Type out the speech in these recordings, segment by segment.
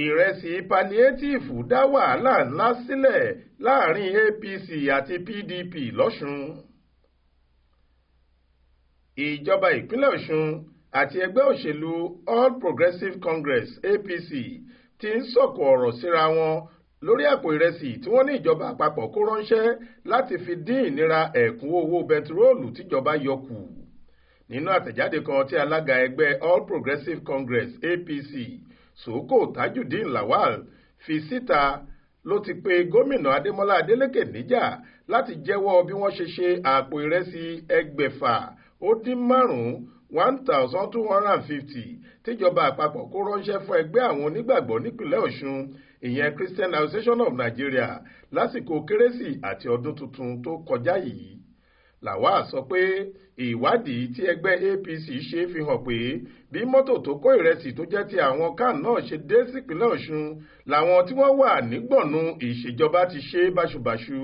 Irẹsi Palietiifu dá wàhálà ńlá sílẹ̀ láàrin APC àti PDP lọ́ṣun. Ìjọba ìpínlẹ̀ Ọ̀ṣun àti ẹgbẹ́ òṣèlú All Progressives Congress APC ti ń sọ̀kò ọ̀rọ̀ síra wọn lórí àpò ìrẹsì tí wọ́n ní ìjọba àpapọ̀ kó ránṣẹ́ láti fi dín ìnira ẹ̀kúnwó owó bẹntiróòlù tíjọba yọ kù. Nínú àtẹ̀jáde kan tí alága ẹgbẹ́ All Progressives Congress APC Soko Tajudeen Lawal fi síta ló ti pe gómìnà Adémọ́lá Adélékè níjà láti jẹ́wọ́ bí wọ́n ṣe ṣe àpò ìrẹsì 6,500 1,250 tíjọba àpapọ̀ kó ránṣẹ́ fún ẹgbẹ́ àwọn onígbàgbọ́ nípìnlẹ̀ Ọ̀ṣun, ìyẹn Christian Association of Nigeria, lásìkò kérésì àti ọdún tuntun tó kọjá yìí. Lawal sọ pé ìwádìí tí ẹgbẹ́ APC ṣe fi hàn pé bí mọ́tò tó kó ìrẹsì tó jẹ́ ti àwọn kan náà ṣe dé sípínlẹ̀ Ọ̀ṣun làwọn tí wọ́n wà nígbọ̀nú ìṣèjọba ti ṣe báṣubàṣu.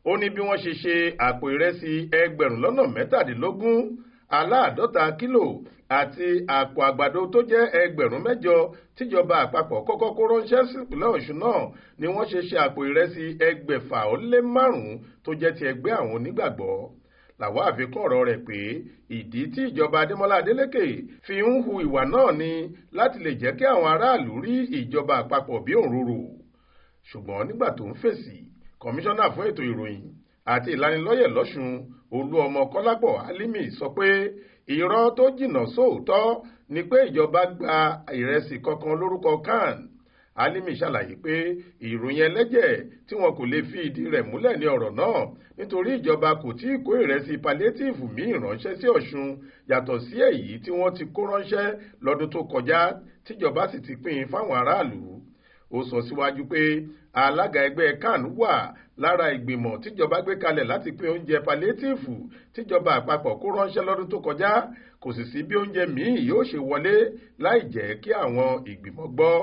Ó ní bí wọ́n ṣe ṣe àpò ìrẹsì 17,000 aláàdọ́ta kílò àti àpò àgbàdo tó jẹ́ 8,000 tíjọba àpapọ̀ kọ́kọ́ kó ránṣẹ́ sípínlẹ̀ Ọ̀ṣun náà ni wọ́n ṣe ṣe àpò ìrẹsì 6,500 tó jẹ́ ti ẹgbẹ́ àwọn onígbàgbọ́. Làwọn àfikún ọ̀rọ̀ rẹ̀ pé ìdí tí ìjọba Adémọ́lá Adélékè fi ń hu ìwà náà ni láti lè jẹ́ kí àwọn aráàlú rí ìjọba àpapọ̀ bí òǹrorò. Ṣùgbọ́n nígbà tó ń fèsì, kọmíṣánná fún ètò ìròyìn àti ìlanilọ́yẹ̀ lọ́ṣun Olúọmọ Kọ́lápọ̀ Álímì sọ pé irọ́ tó jìnnà sóòótọ́ ni pé ìjọba gba ìrẹsì kankan lórúkọ CAN. Álímì ṣàlàyé pé ìròyìn ẹlẹ́jẹ̀ tí wọn kò lè fi ìdí rẹ̀ múlẹ̀ ní ọ̀rọ̀ náà nítorí ìjọba kò tí ì kó ìrẹsì Palietiifu míì ránṣẹ́ sí Ọ̀ṣun yàtọ̀ sí èyí tí wọ́n ti kó ránṣẹ́ lọ́dún tó kọjá tíjọba sì ti pín in fáwọn aráàlú. Ó sọ síwájú pé alága ẹgbẹ́ CAN wà lára ìgbìmọ̀ tíjọba gbé kalẹ̀ láti pín oúnjẹ Palietiifu tíjọba àpapọ̀ kó ránṣẹ́ lọ́dún tó kọjá, kò sì sí bí oúnjẹ míì yóò ṣe wọlé láì jẹ́ kí àwọn ìgbìmọ̀ gbọ́.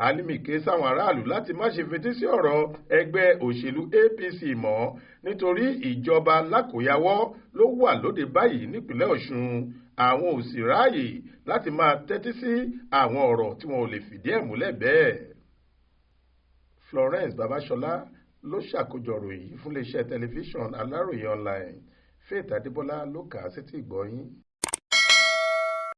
Álímì ké sáwọn aráàlú láti má ṣe fetí sí ọ̀rọ̀ ẹgbẹ́ òṣèlú APC mọ́ nítorí ìjọba lákòyawọ́ ló wà lóde báyìí nípìnlẹ̀ Ọ̀ṣun. Àwọn ò sì ráàyè láti máa tẹ́tí sí àwọn ọ̀rọ̀ tí wọn ò lè fìdí ẹ̀ múlẹ̀ bẹ́ẹ̀. Florence Babasola ló ṣàkójọ ròyìn fún iléeṣẹ́ tẹlifíṣàn Aláròye online. Faith Adébọ́lá ló kà á sétí ìgbọ́ yín.